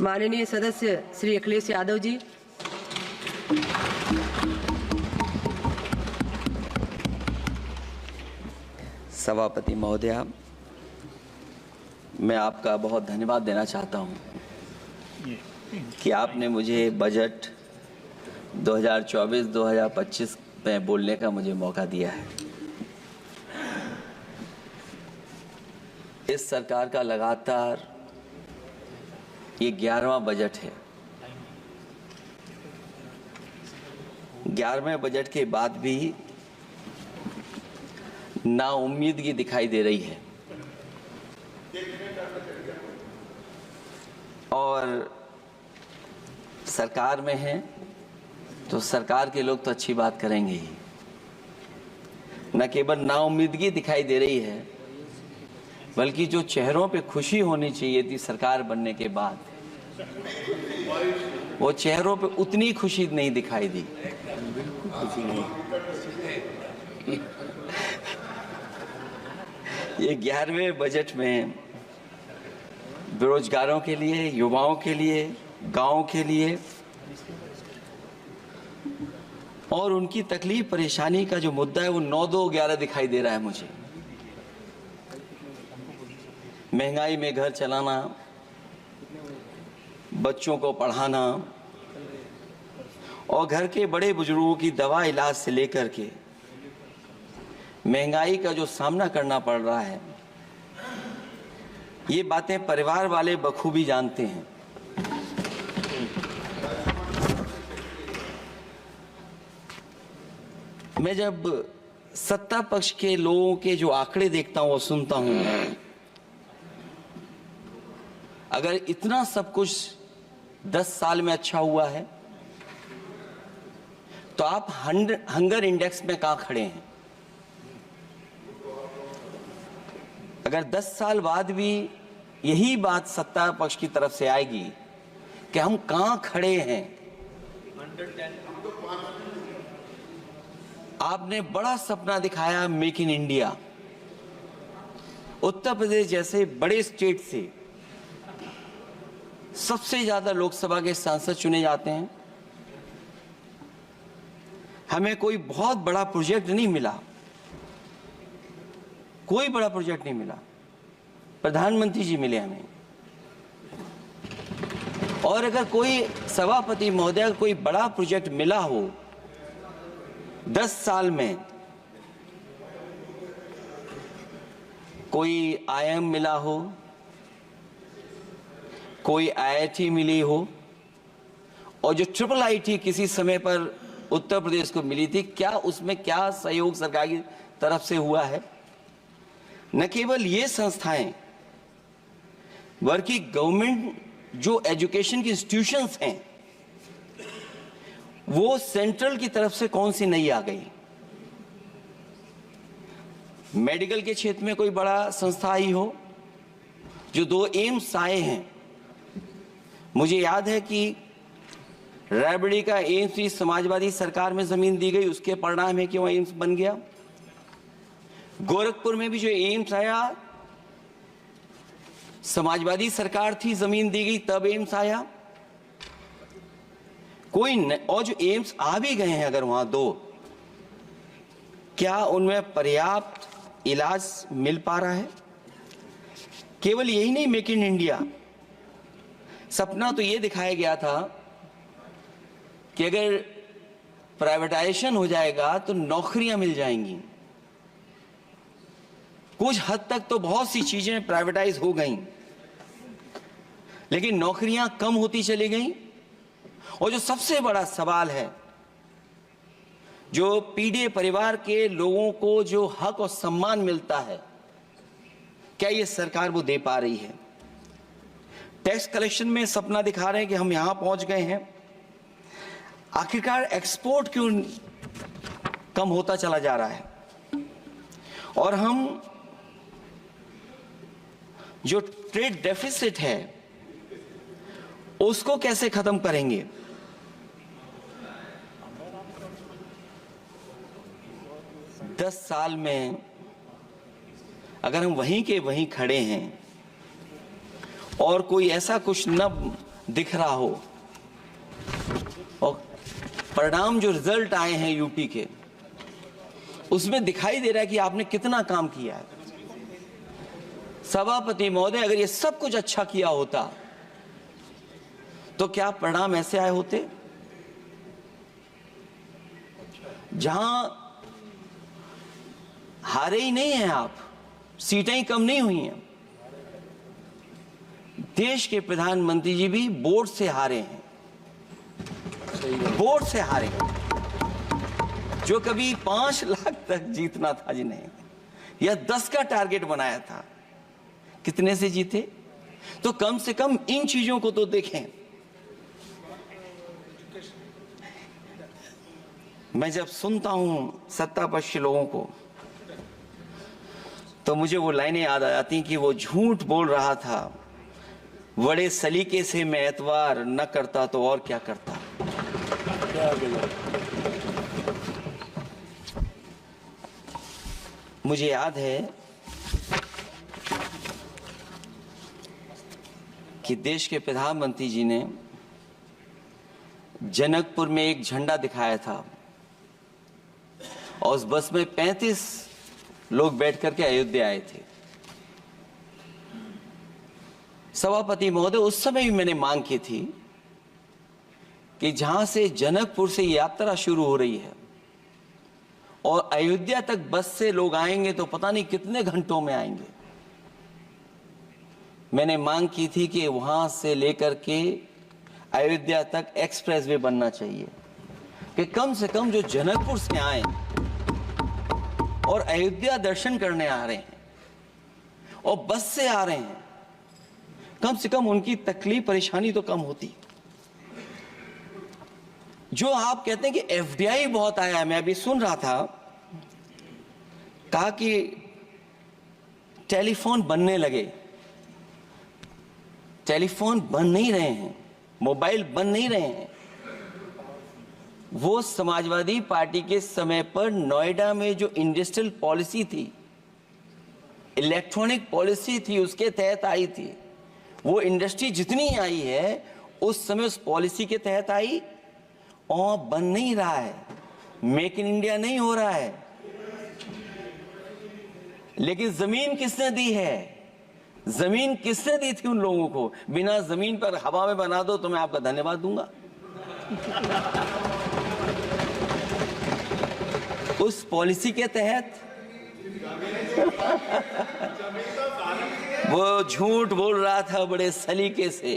माननीय सदस्य श्री अखिलेश यादव जी। सभापति महोदया, मैं आपका बहुत धन्यवाद देना चाहता हूं कि आपने मुझे बजट 2024-2025 में बोलने का मुझे मौका दिया है। इस सरकार का लगातार ये 11वां बजट है। 11वें बजट के बाद भी नाउम्मीदगी दिखाई दे रही है और सरकार में है तो सरकार के लोग तो अच्छी बात करेंगे ही। न केवल नाउम्मीदगी दिखाई दे रही है बल्कि जो चेहरों पे खुशी होनी चाहिए थी सरकार बनने के बाद, वो चेहरों पे उतनी खुशी नहीं दिखाई दी। ये 11वें बजट में बेरोजगारों के लिए, युवाओं के लिए, गांवों के लिए और उनकी तकलीफ परेशानी का जो मुद्दा है वो 9-2-11 दिखाई दे रहा है मुझे। महंगाई में घर चलाना, बच्चों को पढ़ाना और घर के बड़े बुजुर्गों की दवा इलाज से लेकर के महंगाई का जो सामना करना पड़ रहा है, ये बातें परिवार वाले बखूबी जानते हैं। मैं जब सत्ता पक्ष के लोगों के जो आंकड़े देखता हूं और सुनता हूं, अगर इतना सब कुछ 10 साल में अच्छा हुआ है तो आप हंगर इंडेक्स में कहां खड़े हैं? अगर 10 साल बाद भी यही बात सत्ता पक्ष की तरफ से आएगी कि हम कहां खड़े हैं। आपने बड़ा सपना दिखाया make in India. Uttar Pradesh जैसे बड़े स्टेट से सबसे ज्यादा लोकसभा के सांसद चुने जाते हैं। हमें कोई बहुत बड़ा प्रोजेक्ट नहीं मिला, कोई बड़ा प्रोजेक्ट नहीं मिला। प्रधानमंत्री जी मिले हमें। और अगर कोई सभापति महोदय कोई बड़ा प्रोजेक्ट मिला हो 10 साल में, कोई आईआईएम मिला हो, कोई आईआईटी मिली हो और जो ट्रिपल आईटी किसी समय पर उत्तर प्रदेश को मिली थी, क्या उसमें क्या सहयोग सरकार की तरफ से हुआ है? न केवल ये संस्थाएं बल्कि गवर्नमेंट जो एजुकेशन की इंस्टीट्यूशंस हैं वो सेंट्रल की तरफ से कौन सी नई आ गई? मेडिकल के क्षेत्र में कोई बड़ा संस्था आई हो? जो 2 एम्स आए हैं, मुझे याद है कि रायबरेली का एम्स भी समाजवादी सरकार में जमीन दी गई, उसके परिणाम है कि वह एम्स बन गया। गोरखपुर में भी जो एम्स आया, समाजवादी सरकार थी, जमीन दी गई, तब एम्स आया। और जो एम्स आ भी गए हैं अगर वहां 2, क्या उनमें पर्याप्त इलाज मिल पा रहा है? केवल यही नहीं, मेक इन इंडिया सपना तो ये दिखाया गया था कि अगर प्राइवेटाइजेशन हो जाएगा तो नौकरियां मिल जाएंगी। कुछ हद तक तो बहुत सी चीजें प्राइवेटाइज हो गईं, लेकिन नौकरियां कम होती चली गईं। और जो सबसे बड़ा सवाल है, जो पीड़ित परिवार के लोगों को जो हक और सम्मान मिलता है, क्या ये सरकार वो दे पा रही है? टैक्स कलेक्शन में सपना दिखा रहे हैं कि हम यहां पहुंच गए हैं, आखिरकार एक्सपोर्ट क्यों कम होता चला जा रहा है? और हम जो ट्रेड डेफिसिट है उसको कैसे खत्म करेंगे? दस साल में अगर हम वहीं के वहीं खड़े हैं और कोई ऐसा कुछ न दिख रहा हो और परिणाम जो रिजल्ट आए हैं यूपी के, उसमें दिखाई दे रहा है कि आपने कितना काम किया है। सभापति महोदय, अगर ये सब कुछ अच्छा किया होता तो क्या परिणाम ऐसे आए होते? जहां हारे ही नहीं हैं आप, सीटें ही कम नहीं हुई हैं। देश के प्रधानमंत्री जी भी वोट से हारे हैं, वोट से हारे हैं। जो कभी 5 लाख तक जीतना था जिन्हें, या 10 का टारगेट बनाया था, कितने से जीते? तो कम से कम इन चीजों को तो देखें। मैं जब सुनता हूं सत्तापक्ष लोगों को तो मुझे वो लाइनें याद आ जाती कि वो झूठ बोल रहा था, बड़े सलीके से मैं एतवार न करता तो और क्या करता। मुझे याद है कि देश के प्रधानमंत्री जी ने जनकपुर में एक झंडा दिखाया था और उस बस में 35 लोग बैठ करके अयोध्या आए थे। सभापति महोदय, उस समय भी मैंने मांग की थी कि जहां से जनकपुर से यात्रा शुरू हो रही है और अयोध्या तक बस से लोग आएंगे तो पता नहीं कितने घंटों में आएंगे। मैंने मांग की थी कि वहां से लेकर के अयोध्या तक एक्सप्रेसवे बनना चाहिए कि कम से कम जो जनकपुर से आए और अयोध्या दर्शन करने आ रहे हैं और बस से आ रहे हैं, कम से कम उनकी तकलीफ परेशानी तो कम होती। जो आप कहते हैं कि एफडीआई बहुत आया है, मैं अभी सुन रहा था, कहा कि टेलीफोन बनने लगे। टेलीफोन बन नहीं रहे हैं, मोबाइल बन नहीं रहे हैं। वो समाजवादी पार्टी के समय पर नोएडा में जो इंडस्ट्रियल पॉलिसी थी, इलेक्ट्रॉनिक पॉलिसी थी, उसके तहत आई थी। वो इंडस्ट्री जितनी आई है उस समय उस पॉलिसी के तहत आई और बन नहीं रहा है, मेक इन इंडिया नहीं हो रहा है। लेकिन जमीन किसने दी है? जमीन किसने दी थी उन लोगों को? बिना जमीन पर हवा में बना दो तो मैं आपका धन्यवाद दूंगा। उस पॉलिसी के तहत वो झूठ बोल रहा था बड़े सलीके से।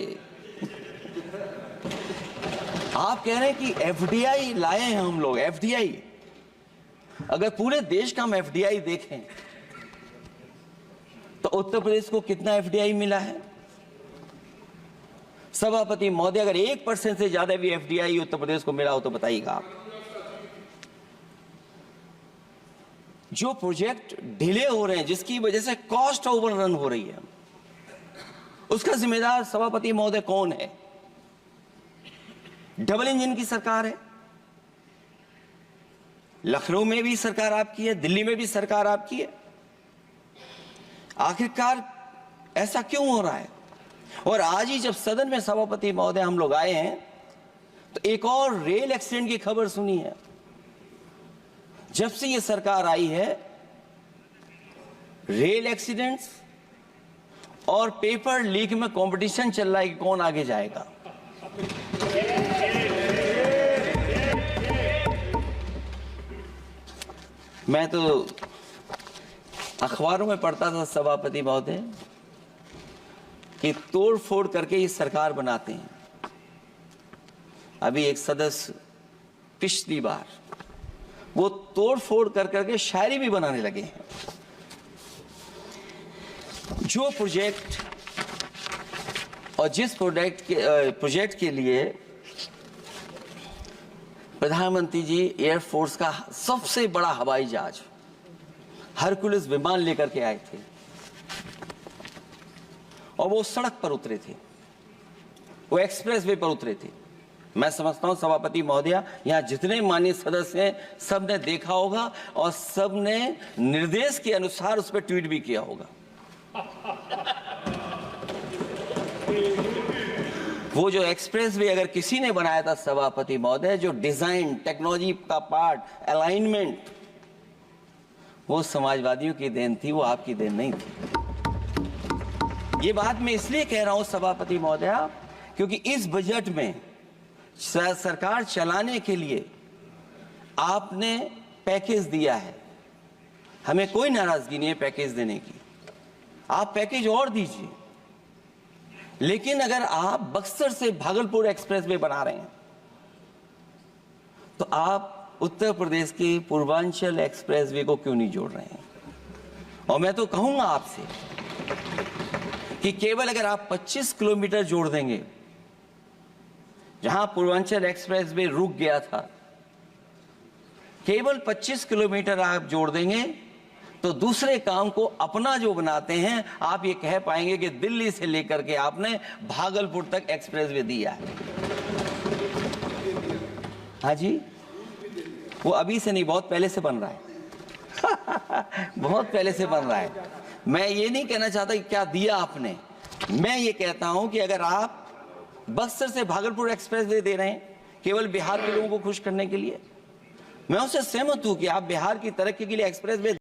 आप कह रहे हैं कि एफडीआई लाए हैं हम लोग। एफडीआई, अगर पूरे देश का हम एफडीआई देखें तो उत्तर प्रदेश को कितना एफडीआई मिला है? सभापति महोदय, अगर 1% से ज्यादा भी एफडीआई उत्तर प्रदेश को मिला हो तो बताइएगा आप। जो प्रोजेक्ट डिले हो रहे हैं, जिसकी वजह से कॉस्ट ओवररन हो रही है, उसका जिम्मेदार सभापति महोदय कौन है? डबल इंजन की सरकार है। लखनऊ में भी सरकार आपकी है, दिल्ली में भी सरकार आपकी है। आखिरकार ऐसा क्यों हो रहा है? और आज ही जब सदन में सभापति महोदय हम लोग आए हैं तो एक और रेल एक्सीडेंट की खबर सुनी है। जब से ये सरकार आई है, रेल एक्सीडेंट्स और पेपर लीक में कंपटीशन चल रहा है कि कौन आगे जाएगा। मैं तो अखबारों में पढ़ता था सभापति महोदय कि तोड़ फोड़ करके ये सरकार बनाते हैं। अभी एक सदस्य पिछली बार वो तोड़ फोड़ कर करके शायरी भी बनाने लगे हैं। जो प्रोजेक्ट और जिस प्रोजेक्ट के लिए प्रधानमंत्री जी एयरफोर्स का सबसे बड़ा हवाई जहाज हरकुलिस विमान लेकर के आए थे और वो सड़क पर उतरे थे, वो एक्सप्रेस वे पर उतरे थे। मैं समझता हूं सभापति महोदया, यहां जितने माननीय सदस्य हैं सबने देखा होगा और सबने निर्देश के अनुसार उस पर ट्वीट भी किया होगा। वो जो एक्सप्रेस वे अगर किसी ने बनाया था सभापति महोदय, जो डिजाइन, टेक्नोलॉजी का पार्ट, अलाइनमेंट, वो समाजवादियों की देन थी, वो आपकी देन नहीं थी। ये बात मैं इसलिए कह रहा हूं सभापति महोदय, क्योंकि इस बजट में सरकार चलाने के लिए आपने पैकेज दिया है। हमें कोई नाराजगी नहीं है पैकेज देने की, आप पैकेज और दीजिए। लेकिन अगर आप बक्सर से भागलपुर एक्सप्रेसवे बना रहे हैं तो आप उत्तर प्रदेश के पूर्वांचल एक्सप्रेसवे को क्यों नहीं जोड़ रहे हैं? और मैं तो कहूंगा आपसे कि केवल अगर आप 25 किलोमीटर जोड़ देंगे, जहां पूर्वांचल एक्सप्रेसवे रुक गया था, केवल 25 किलोमीटर आप जोड़ देंगे तो दूसरे काम को अपना जो बनाते हैं, आप ये कह पाएंगे कि दिल्ली से लेकर के आपने भागलपुर तक एक्सप्रेसवे दिया है। हाँ जी, वो अभी से नहीं, बहुत पहले से बन रहा है। बहुत पहले से बन रहा है। मैं ये नहीं कहना चाहता कि क्या दिया आपने, मैं ये कहता हूं कि अगर आप बक्सर से भागलपुर एक्सप्रेसवे दे रहे हैं केवल बिहार के लोगों को खुश करने के लिए, मैं उससे सहमत हूं कि आप बिहार की तरक्की के लिए एक्सप्रेसवे